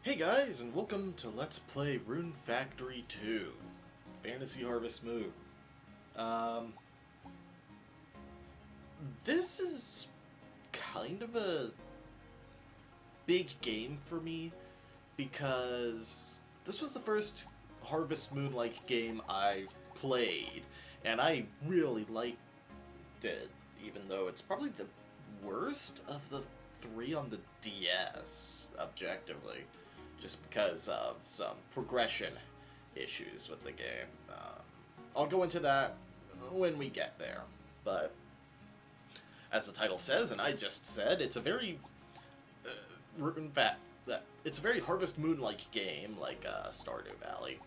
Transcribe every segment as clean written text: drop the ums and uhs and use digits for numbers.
Hey guys, and welcome to Let's Play Rune Factory 2, Fantasy Harvest Moon. Um, this is kind of a big game for me because this was the first Harvest Moon-like game I've played, and I really liked it, even though it's probably the worst of the three on the DS, objectively, just because of some progression issues with the game. I'll go into that when we get there, but as the title says, and I just said, it's a very in fact, it's a very Harvest Moon-like game, like Stardew Valley,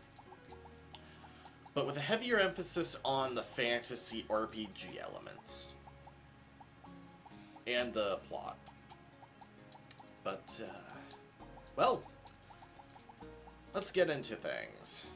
but with a heavier emphasis on the fantasy RPG elements and the plot. But, well, let's get into things.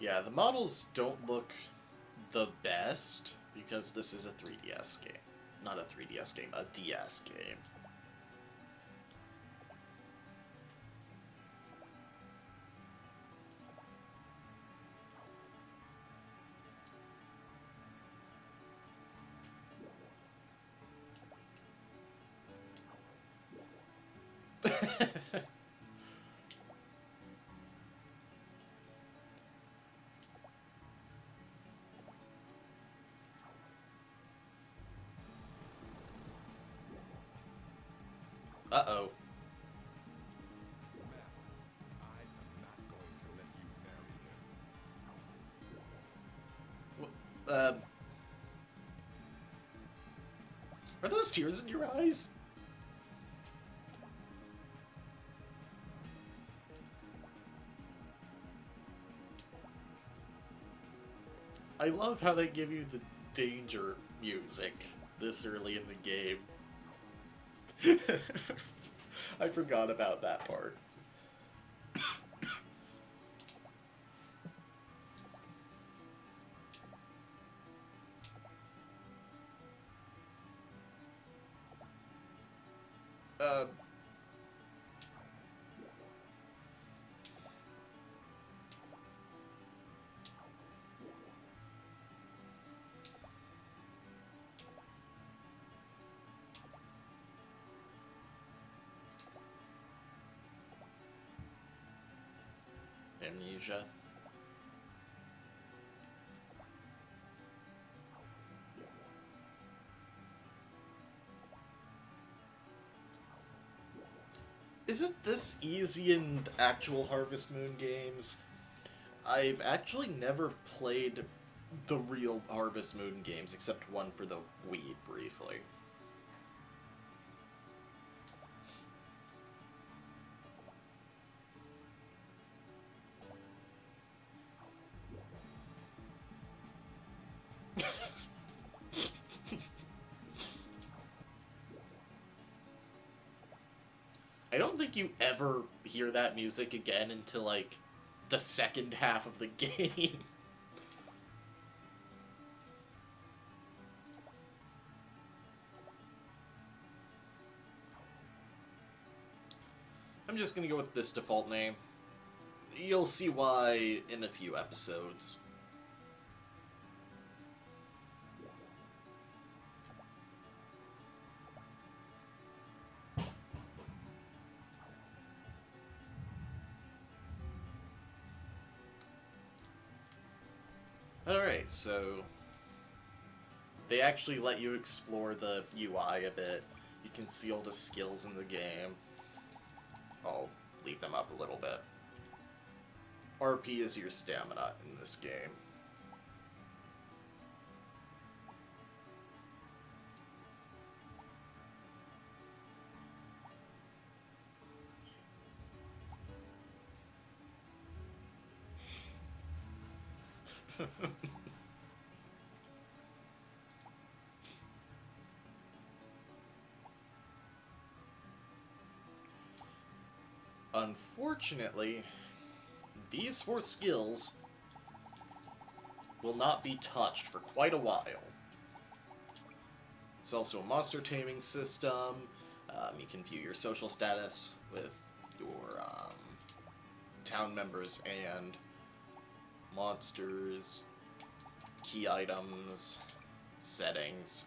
Yeah, the models don't look the best because this is a 3DS game. Not a 3DS game, a DS game. Uh-oh. Uh, are those tears in your eyes? I love how they give you the danger music this early in the game. I forgot about that part. Uh... Amnesia. Isn't this easy in actual Harvest Moon games? I've actually never played the real Harvest Moon games, except one for the Wii, briefly. I don't think you ever hear that music again until, like, the second half of the game. I'm just gonna go with this default name. You'll see why in a few episodes. Alright, so they actually let you explore the UI a bit. You can see all the skills in the game. I'll leave them up a little bit. RP is your stamina in this game. Unfortunately, these 4 skills will not be touched for quite a while. There's also a monster taming system. You can view your social status with your town members and monsters, key items, settings.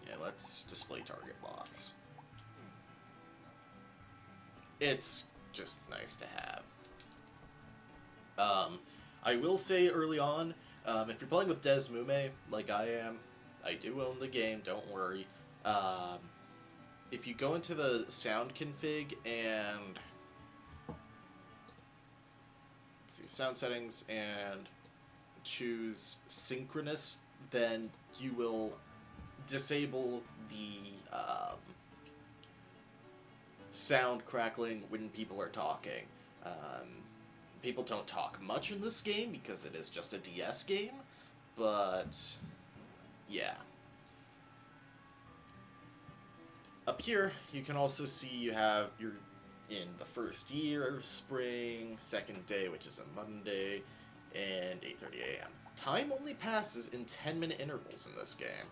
Yeah, let's display target box. It's just nice to have. I will say early on, if you're playing with Desmume, like I am, I do own the game, don't worry. If you go into the sound config and let's see, sound settings and choose synchronous, then you will disable the sound crackling when people are talking. People don't talk much in this game because it is just a DS game, but yeah. Up here, you can also see you're in the first year, spring, second day, which is a Monday, and 8:30 a.m. Time only passes in 10-minute intervals in this game.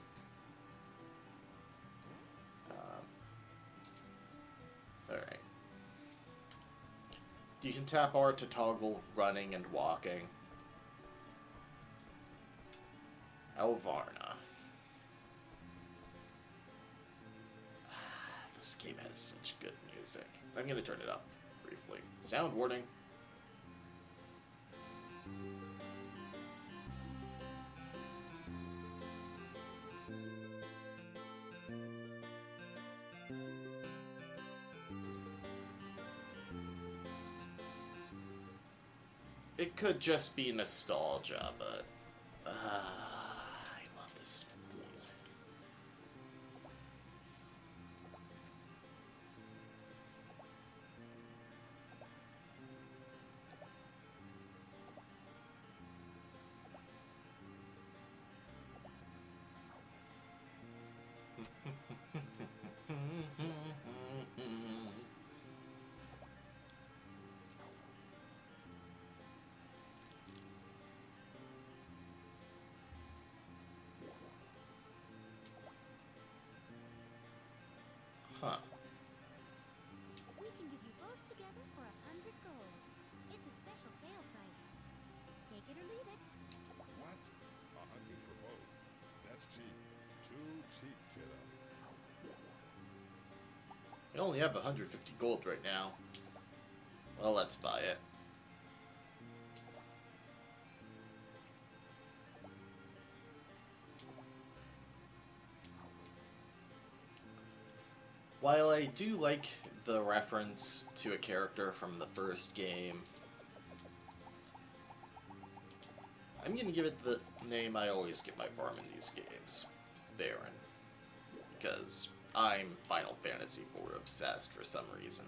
Alright. You can tap R to toggle running and walking. Alvarna. This game has such good music. I'm going to turn it up briefly. Sound warning. It could just be nostalgia, but I love this music. Huh. We can give you both together for 100 gold. It's a special sale price. Take it or leave it. What? 100 for both? That's cheap. Too cheap, kiddo. We only have 150 gold right now. Well, let's buy it. While I do like the reference to a character from the first game, I'm gonna give it the name I always give my farm in these games, Baron. Because I'm Final Fantasy IV obsessed for some reason.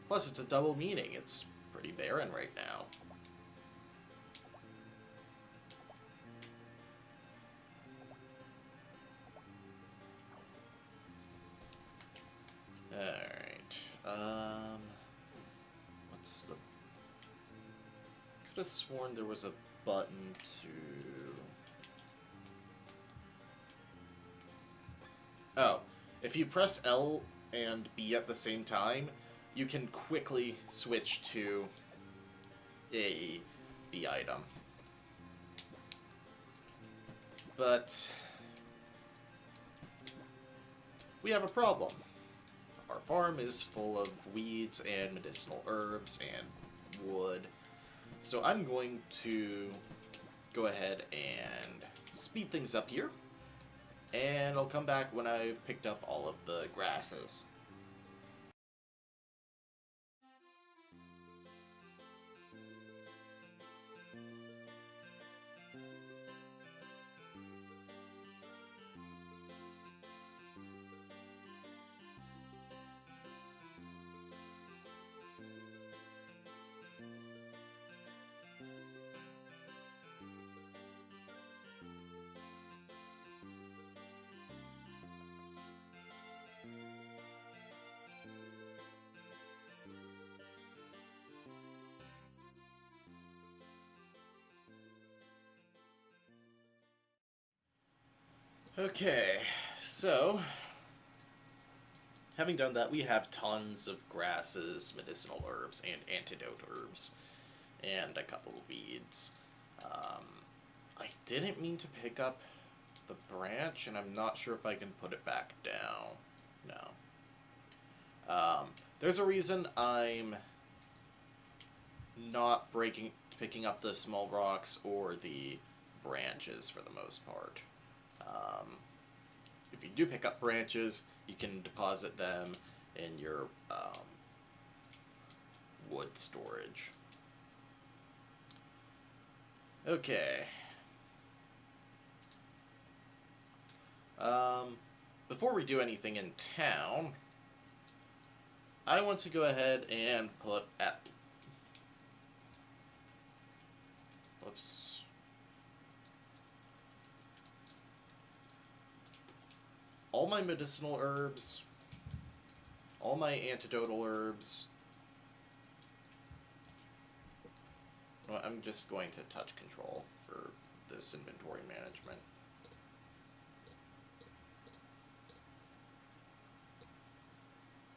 Plus, it's a double meaning. It's pretty barren right now. Alright, what's the... Could have sworn there was a button to... Oh, if you press L and B at the same time, you can quickly switch to a B item. But we have a problem. Our farm is full of weeds and medicinal herbs and wood. So I'm going to go ahead and speed things up here. and I'll come back when I've picked up all of the grasses. Okay, so having done that, we have tons of grasses, medicinal herbs, and antidote herbs, and a couple of weeds. Um, I didn't mean to pick up the branch, and I'm not sure if I can put it back down. No. There's a reason I'm not picking up the small rocks or the branches for the most part. Um, if you do pick up branches, you can deposit them in your wood storage. Okay. Before we do anything in town, I want to go ahead and put at... Whoops. All my medicinal herbs, all my antidotal herbs. Well, I'm just going to touch control for this inventory management.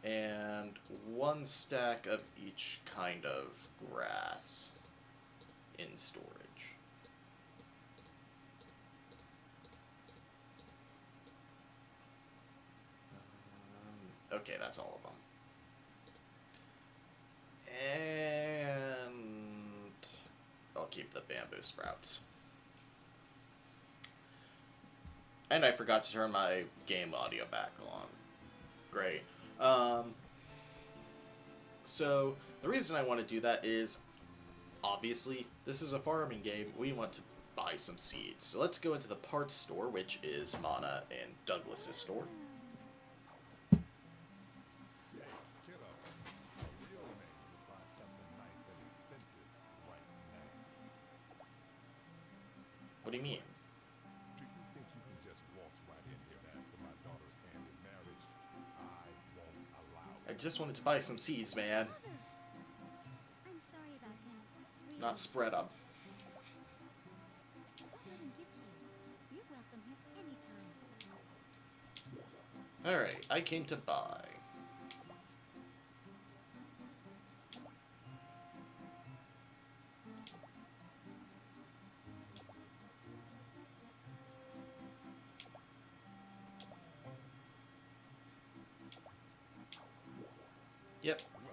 And one stack of each kind of grass in storage. Okay, that's all of them. And I'll keep the bamboo sprouts. And I forgot to turn my game audio back on. Great. So the reason I want to do that is, obviously, this is a farming game. We want to buy some seeds. So let's go into the parts store, which is Mana and Douglas's store. Kiddo, a real man would buy something nice and expensive right now. What do you mean? Do you think you can just waltz right in here and ask for my daughter's hand in marriage? I won't allow I it. just wanted to buy some seeds, man. Father! I'm sorry about him. Not spread up. Let him get to you. You're welcome here anytime. Alright, I came to buy. Yep, Welcome,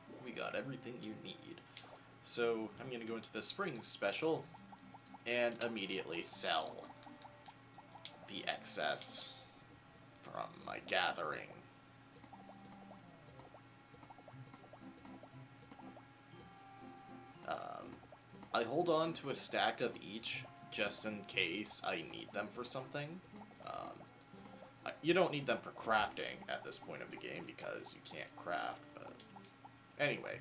friend. we got everything you need. So I'm going to go into the spring special and immediately sell the excess from my gathering. I hold on to a stack of each just in case I need them for something. You don't need them for crafting at this point of the game because you can't craft, but anyway.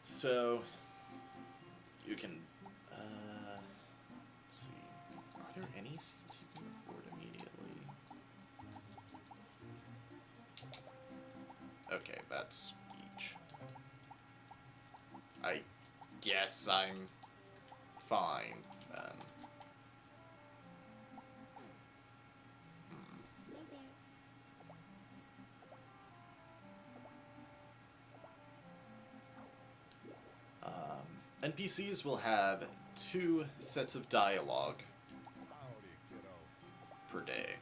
So, you can, let's see, are there any seeds you can afford immediately? Okay, that's each. I guess I'm fine then. Hey there. NPCs will have 2 sets of dialogue Howdy, kiddo. per day.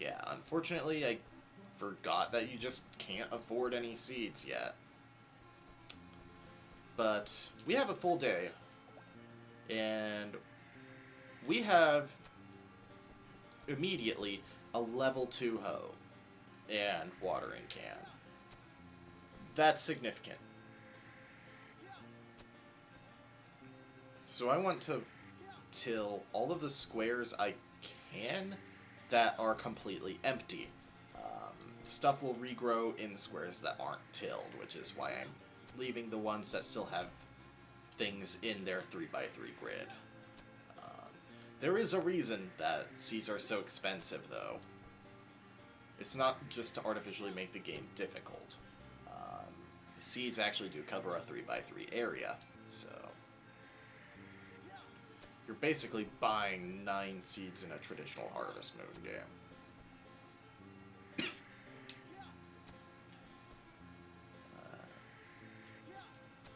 Yeah, unfortunately, I forgot that you just can't afford any seeds yet. But we have a full day, and we have immediately a level 2 hoe and watering can. That's significant. So I want to till all of the squares I can that are completely empty. Stuff will regrow in squares that aren't tilled, which is why I'm leaving the ones that still have things in their 3x3 grid. There is a reason that seeds are so expensive, though. It's not just to artificially make the game difficult. Seeds actually do cover a 3x3 area, so you're basically buying 9 seeds in a traditional Harvest Moon game.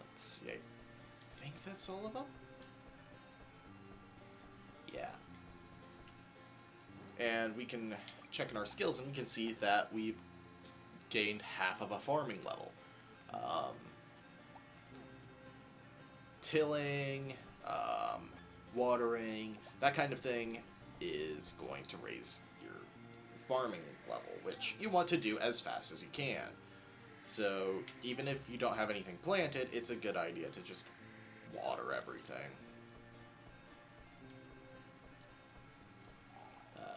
Let's see, I think that's all of them? Yeah. And we can check in our skills and we can see that we've gained half of a farming level. Tilling, watering, that kind of thing is going to raise your farming level, which you want to do as fast as you can. So even if you don't have anything planted, it's a good idea to just water everything.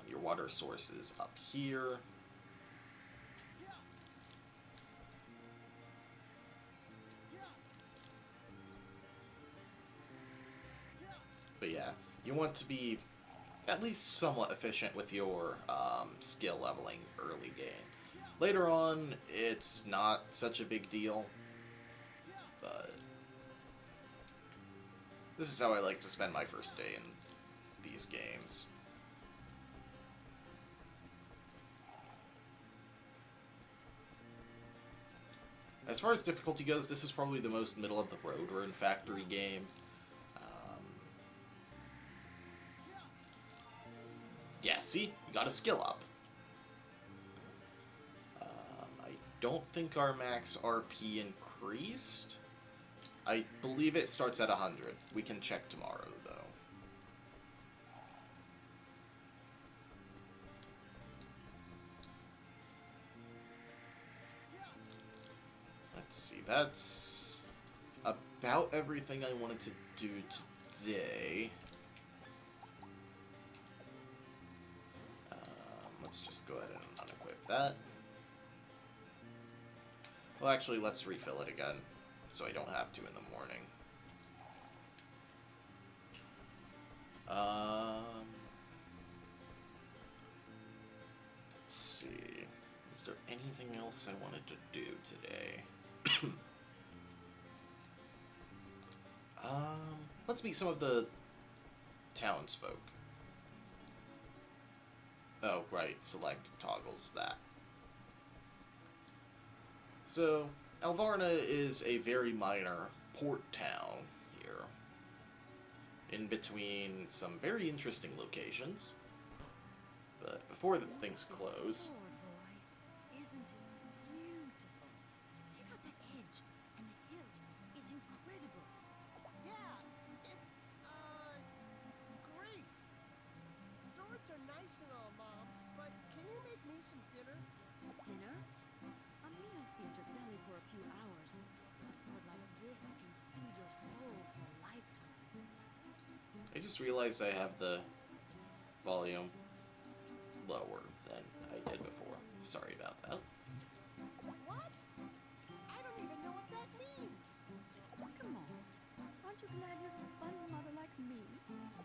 Your water source is up here. But yeah, you want to be at least somewhat efficient with your skill leveling early game. Later on, it's not such a big deal, but this is how I like to spend my first day in these games. As far as difficulty goes, this is probably the most middle of the road Rune Factory game. Yeah, see? You got a skill up. I don't think our max RP increased. I believe it starts at 100. We can check tomorrow, though. Let's see, that's about everything I wanted to do today. Let's just go ahead and unequip that. Well, actually, let's refill it again, so I don't have to in the morning. Let's see. Is there anything else I wanted to do today? Let's meet some of the townsfolk. Oh, right, select toggles that. So, Alvarna is a very minor port town here, in between some very interesting locations. But before the things close... Isn't it beautiful? Check out that edge, and the hilt is incredible. Yeah, it's, great. Swords are nice and all, Mom, but can you make me some dinner? Dinner? A meal feed your belly for a few hours. But a sword like this can feed your soul for a lifetime. I just realized I have the volume lower than I did before. Sorry about that. What? I don't even know what that means. Come on. Aren't you glad you have a fun mother like me?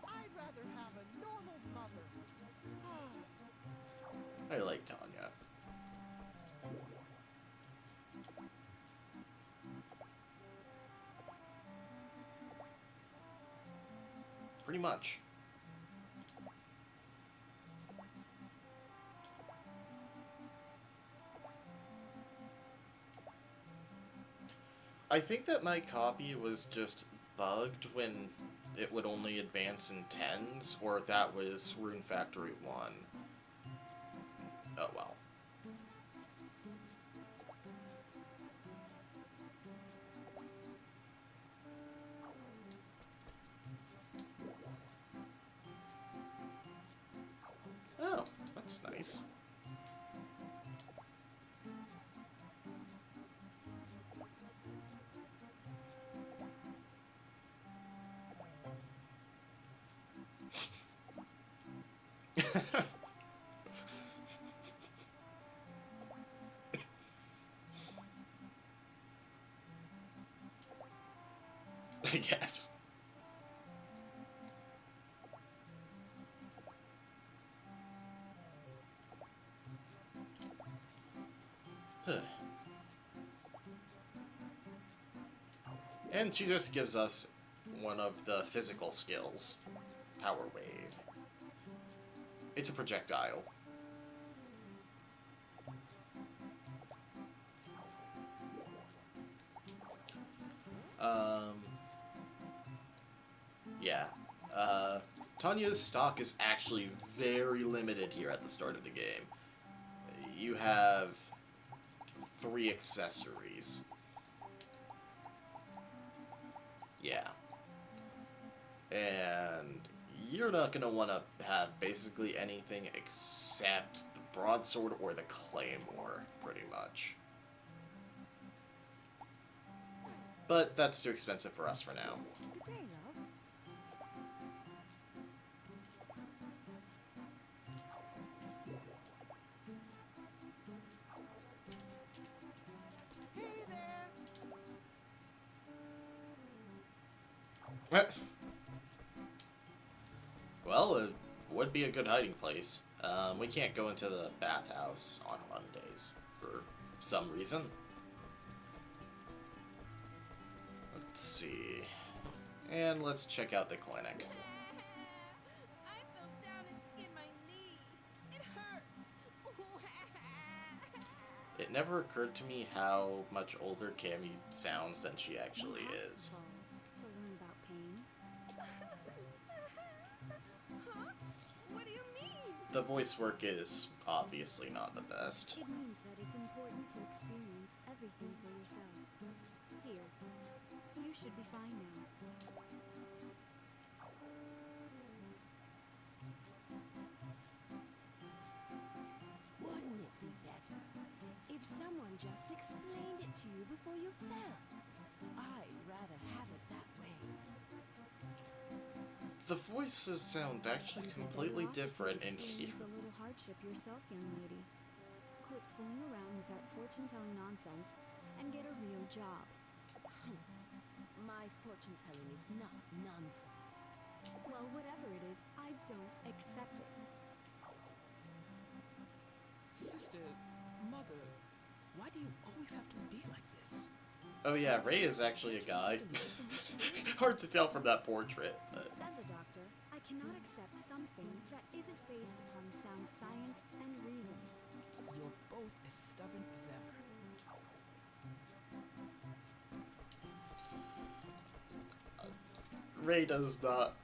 I'd rather have a normal mother. I like Tanya. Pretty much. I think that my copy was just bugged when it would only advance in 10s, or that was Rune Factory 1. Oh well. I guess. And she just gives us one of the physical skills. Power Wave. It's a projectile. Yeah. Tanya's stock is actually very limited here at the start of the game. You have 3 accessories. Yeah. And you're not going to want to have basically anything except the broadsword or the claymore, pretty much. But that's too expensive for us for now. Good day, love. Hey there. Well, it would be a good hiding place. We can't go into the bathhouse on Mondays for some reason. Let's see. And let's check out the clinic. I fell down and skinned my knee. It hurts. It never occurred to me how much older Cammy sounds than she actually is. To learn about pain. Huh? What do you mean? The voice work is obviously not the best. It means that it's important to experience everything for yourself. Here, you should be fine now. Wouldn't it be better if someone just explained it to you before you fell? I'd rather have it that way. The voices sound actually completely different in here. Experience a little hardship yourself, young lady. Quit fooling around with that fortune-telling nonsense and get a real job. My fortune telling is not nonsense. Well, whatever it is, I don't accept it. Sister, mother, why do you always have to be like this? Oh yeah, Ray is actually a guy. Hard to tell from that portrait, but... As a doctor, I cannot accept something that isn't based upon sound science and reason. You're both as stubborn as ever. Ray does not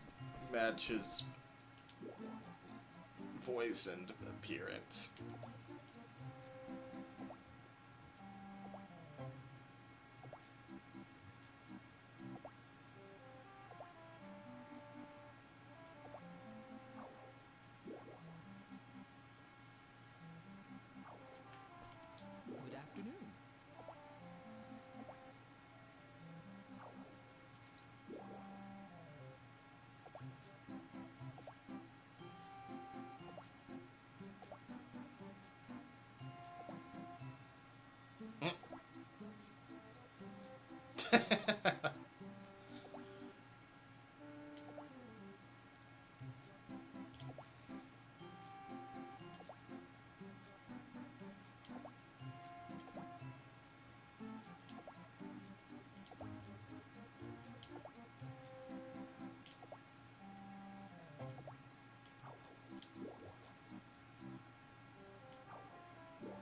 match his voice and appearance. Good afternoon.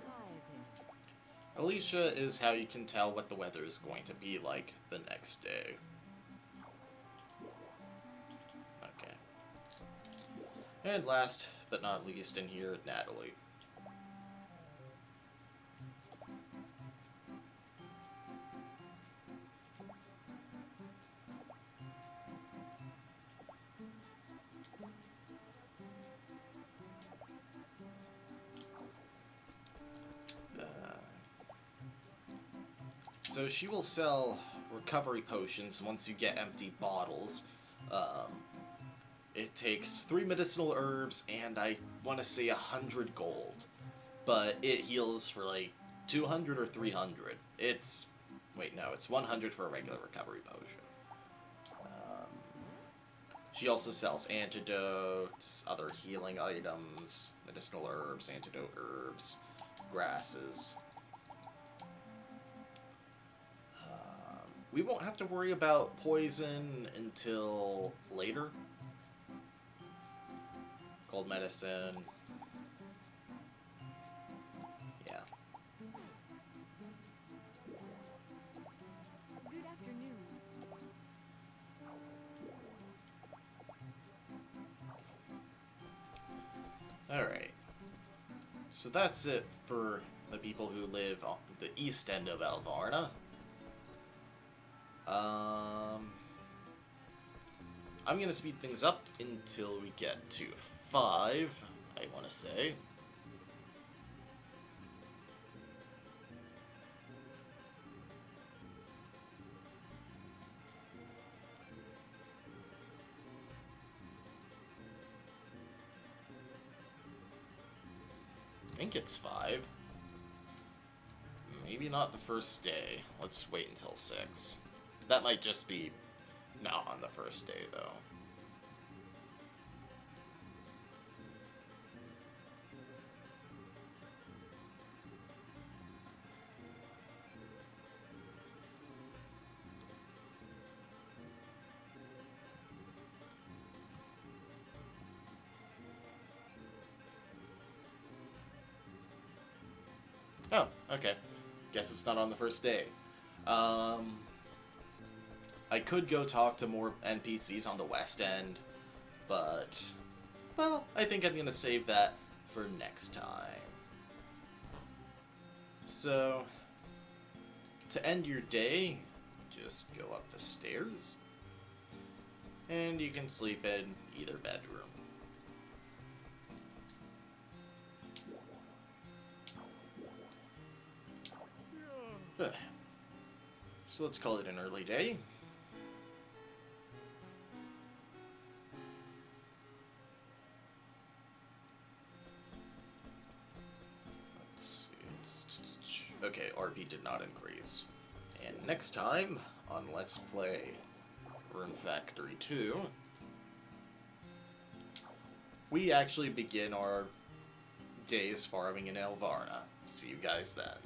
Hi there. Alicia is how you can tell what the weather is going to be like the next day. Okay. And last but not least in here, Natalie. So she will sell recovery potions once you get empty bottles. It takes 3 medicinal herbs and I want to say 100 gold. But it heals for like 200 or 300. It's... Wait, no, it's 100 for a regular recovery potion. She also sells antidotes, other healing items, medicinal herbs, antidote herbs, grasses. We won't have to worry about poison until later. Cold medicine. Yeah. Good afternoon. Alright. So that's it for the people who live on the east end of Alvarna. I'm going to speed things up until we get to 5, I want to say. I think it's 5. Maybe not the first day. Let's wait until 6. That might just be not on the first day, though. Oh, okay. Guess it's not on the first day. I could go talk to more NPCs on the west end, but, well, I think I'm gonna save that for next time. So, to end your day, just go up the stairs, and you can sleep in either bedroom. So let's call it an early day. Let's see. Okay, RP did not increase. And next time on Let's Play Rune Factory 2, we actually begin our days farming in Alvarna. See you guys then.